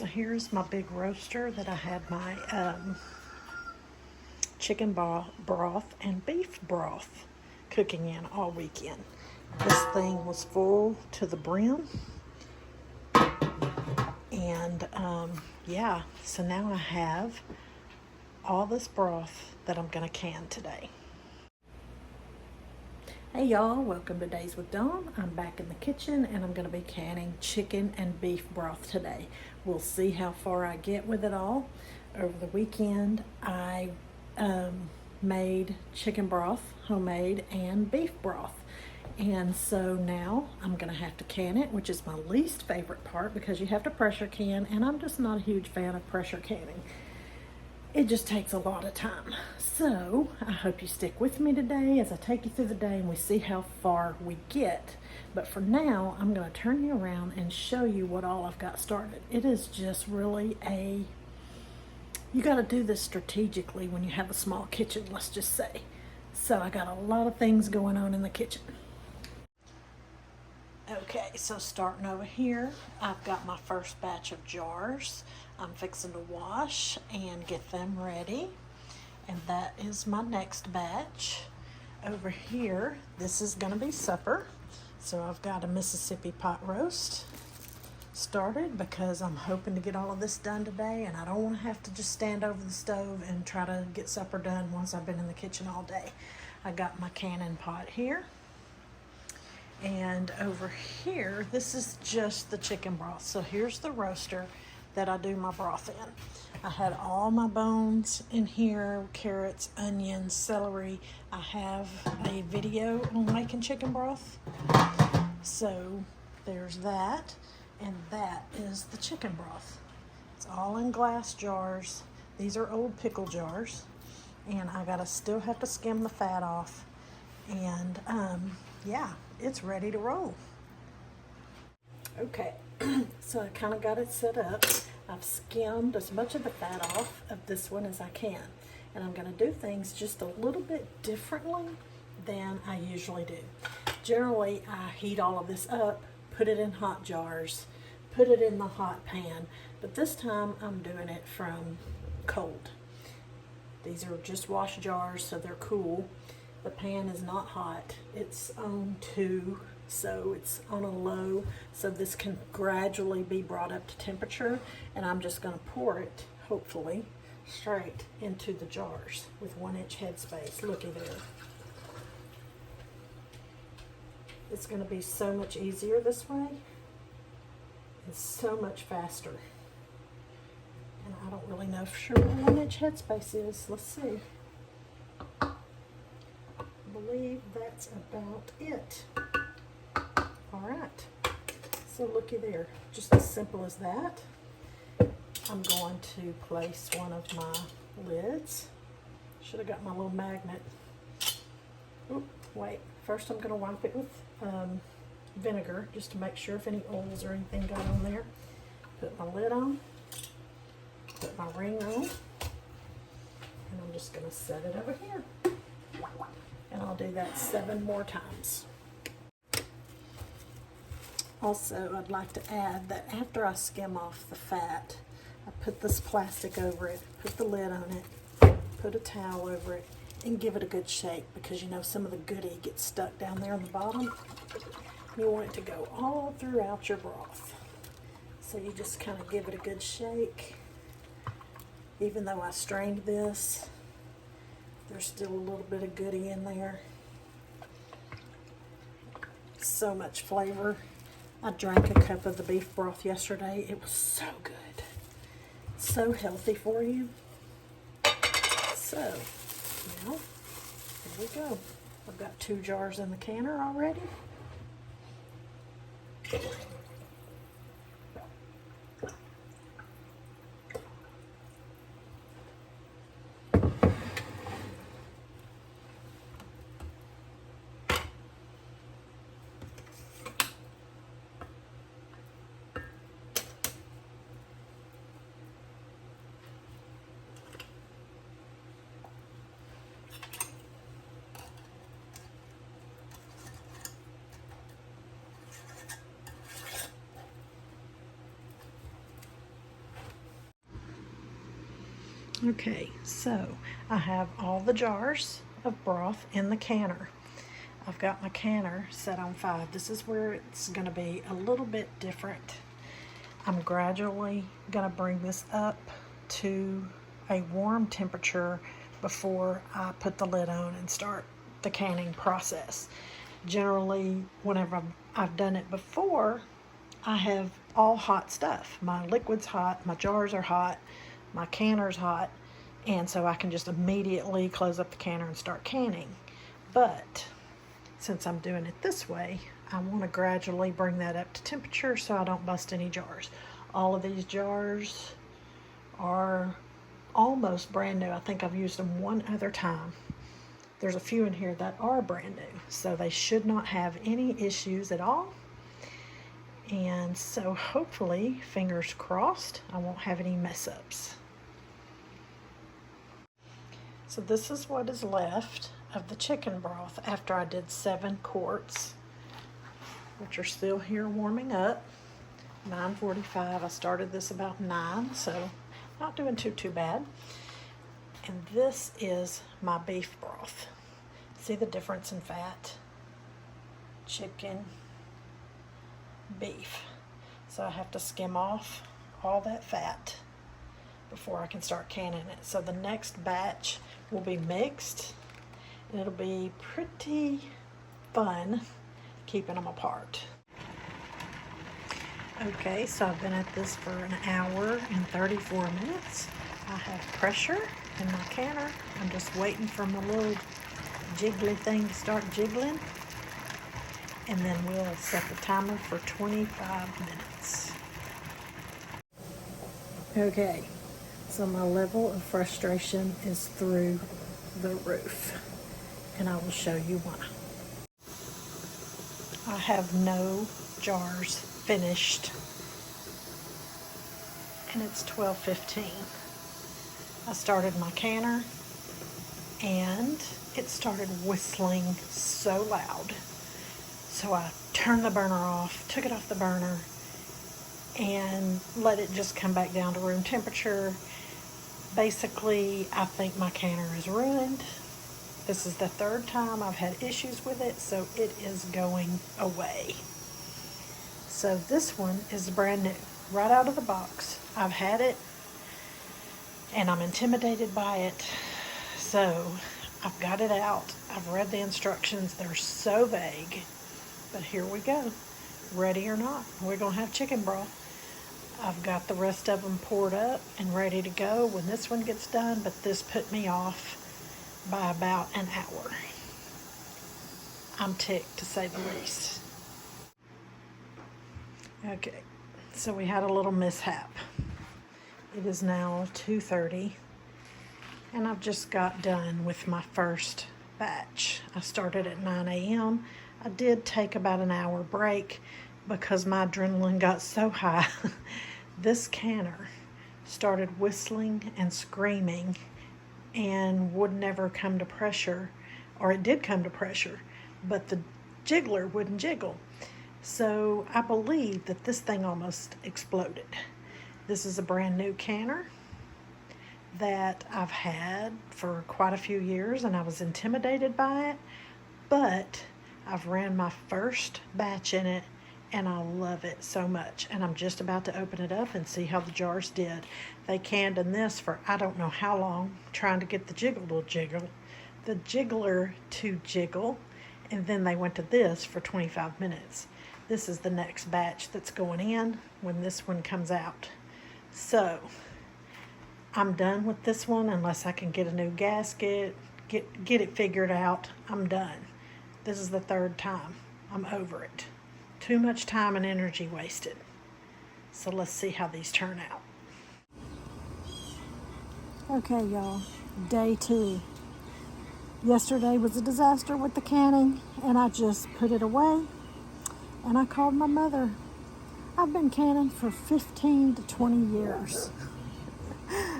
So here's my big roaster that I had my chicken broth and beef broth cooking in all weekend. This thing was full to the brim. And yeah, so now I have all this broth that I'm going to can today. Hey y'all, welcome to Days with Dawn. I'm back in the kitchen and I'm going to be canning chicken and beef broth today. We'll see how far I get with it all. Over the weekend I made chicken broth, homemade, and beef broth. And so now I'm going to have to can it, which is my least favorite part because you have to pressure can, and I'm just not a huge fan of pressure canning. It just takes a lot of time. So I hope you stick with me today as I take you through the day and we see how far we get. But for now, I'm going to turn you around and show you what all I've got started. It is just really you got to do this strategically when you have a small kitchen, let's just say. So I got a lot of things going on in the kitchen. Okay, so starting over here, I've got my first batch of jars. I'm fixing to wash and get them ready. And that is my next batch. Over here, this is gonna be supper. So I've got a Mississippi pot roast started because I'm hoping to get all of this done today, and I don't want to have to just stand over the stove and try to get supper done once I've been in the kitchen all day. I got my canning pot here. And over here, this is just the chicken broth. So here's the roaster that I do my broth in. I had all my bones in here, carrots, onions, celery. I have a video on making chicken broth. So there's that, and that is the chicken broth. It's all in glass jars. These are old pickle jars, and I still have to skim the fat off. And yeah, it's ready to roll. Okay, so I kind of got it set up. I've skimmed as much of the fat off of this one as I can. And I'm going to do things just a little bit differently than I usually do. Generally, I heat all of this up, put it in hot jars, put it in the hot pan. But this time, I'm doing it from cold. These are just wash jars, so they're cool. The pan is not hot. It's on 2, so it's on a low, so this can gradually be brought up to temperature, and I'm just going to pour it, hopefully, straight into the jars with 1-inch headspace. Looky there. It's going to be so much easier this way. It's so much faster. And I don't really know for sure what 1-inch headspace is. Let's see. I believe that's about it. All right, so looky there, just as simple as that. I'm going to place one of my lids. Should have got my little magnet. Oop, wait, first I'm going to wipe it with vinegar just to make sure if any oils or anything got on there. Put my lid on, put my ring on, and I'm just going to set it over here. And I'll do that 7 more times. Also, I'd like to add that after I skim off the fat, I put this plastic over it, put the lid on it, put a towel over it, and give it a good shake, because you know some of the goodie gets stuck down there on the bottom. You want it to go all throughout your broth. So you just kind of give it a good shake. Even though I strained this, there's still a little bit of goodie in there. So much flavor. I drank a cup of the beef broth yesterday. It was so good. So healthy for you. So, now, here we go. I've got 2 jars in the canner already. Okay, so I have all the jars of broth in the canner. I've got my canner set on 5. This is where it's going to be a little bit different. I'm gradually going to bring this up to a warm temperature before I put the lid on and start the canning process. Generally, whenever I've done it before, I have all hot stuff. My liquid's hot, my jars are hot, my canner's hot, and so I can just immediately close up the canner and start canning. But since I'm doing it this way, I want to gradually bring that up to temperature so I don't bust any jars. All of these jars are almost brand new. I think I've used them one other time. There's a few in here that are brand new, so they should not have any issues at all. And so hopefully, fingers crossed, I won't have any mess ups. So this is what is left of the chicken broth after I did 7 quarts, which are still here warming up. 9:45, I started this about 9, so not doing too bad. And this is my beef broth. See the difference in fat? Chicken, beef. So I have to skim off all that fat before I can start canning it. So the next batch will be mixed, and it'll be pretty fun keeping them apart. Okay, so I've been at this for an hour and 34 minutes. I have pressure in my canner. I'm just waiting for my little jiggly thing to start jiggling, and then we'll set the timer for 25 minutes. Okay, so my level of frustration is through the roof, and I will show you why. I have no jars finished, and it's 12:15. I started my canner, and it started whistling so loud. So I turned the burner off, took it off the burner, and let it just come back down to room temperature. Basically, I think my canner is ruined. This is the 3rd time I've had issues with it, so it is going away. So this one is brand new, right out of the box. I've had it, and I'm intimidated by it. So I've got it out. I've read the instructions. They're so vague, but here we go. Ready or not, we're gonna have chicken broth. I've got the rest of them poured up and ready to go when this one gets done, but this put me off by about an hour. I'm ticked, to say the least. Okay, so we had a little mishap. It is now 2:30, and I've just got done with my first batch. I started at 9 a.m. I did take about an hour break because my adrenaline got so high. This canner started whistling and screaming and would never come to pressure, or it did come to pressure, but the jiggler wouldn't jiggle. So I believe that this thing almost exploded. This is a brand new canner that I've had for quite a few years, and I was intimidated by it, but I've ran my first batch in it, and I love it so much. And I'm just about to open it up and see how the jars did. They canned in this for I don't know how long, trying to get the jiggler to jiggle, and then they went to this for 25 minutes. This is the next batch that's going in when this one comes out. So I'm done with this one unless I can get a new gasket, get it figured out. I'm done. This is the 3rd time. I'm over it. Too much time and energy wasted. So let's see how these turn out. Okay, y'all, day 2. Yesterday was a disaster with the canning, and I just put it away, and I called my mother. I've been canning for 15 to 20 years,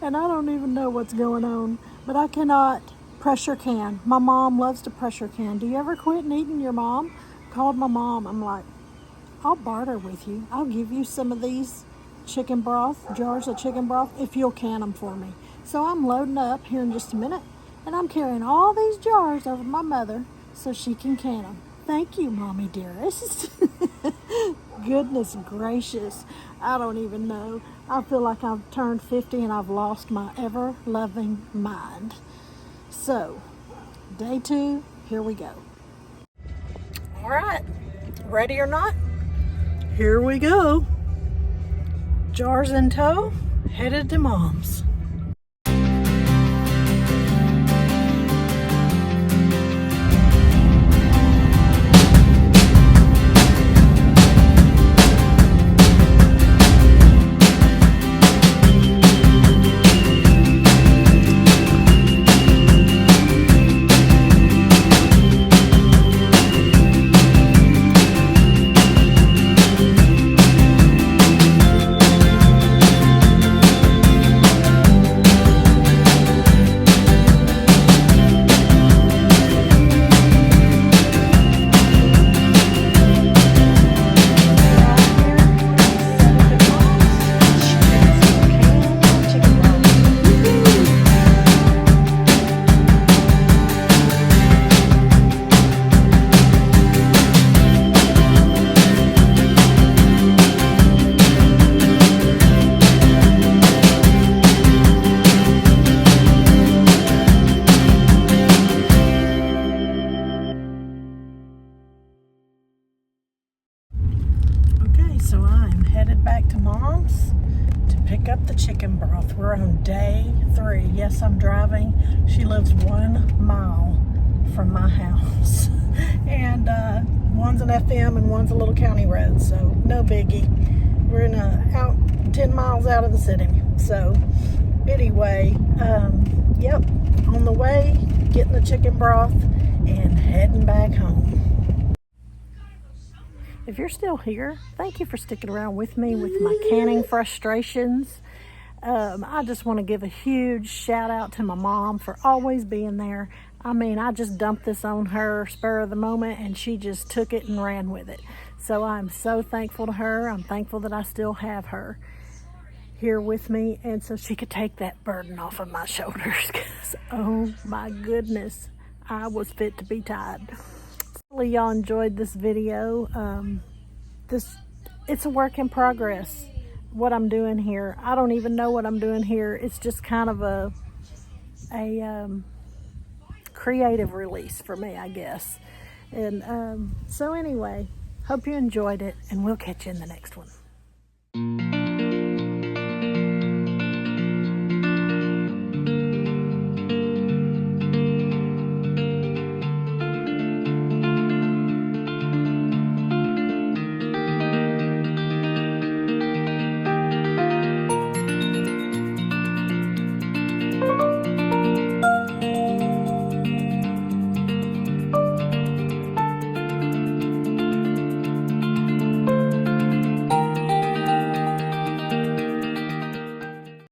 and I don't even know what's going on, but I cannot pressure can. My mom loves to pressure can. Do you ever quit needing your mom? Called my mom. I'm like, I'll barter with you. I'll give you some of these chicken broth, jars of chicken broth, if you'll can them for me. So I'm loading up here in just a minute, and I'm carrying all these jars over to my mother so she can can them. Thank you, Mommy dearest. Goodness gracious. I don't even know. I feel like I've turned 50 and I've lost my ever-loving mind. So, day 2, here we go. All right, ready or not? Here we go. Jars in tow, headed to Mom's. So I'm headed back to Mom's to pick up the chicken broth. We're on day 3. Yes, I'm driving. She lives 1 mile from my house. And one's an FM and one's a little county road, so no biggie. We're out 10 miles out of the city. So anyway, yep, on the way, getting the chicken broth and heading back home. If you're still here, thank you for sticking around with me with my canning frustrations. I just want to give a huge shout out to my mom for always being there. I mean, I just dumped this on her spur of the moment and she just took it and ran with it. So I'm so thankful to her. I'm thankful that I still have her here with me, and so she could take that burden off of my shoulders, because oh my goodness, I was fit to be tied. Hopefully y'all enjoyed this video. It's a work in progress, what I'm doing here. I don't even know what I'm doing here. It's just kind of a creative release for me, I guess. And so anyway, hope you enjoyed it, and we'll catch you in the next one.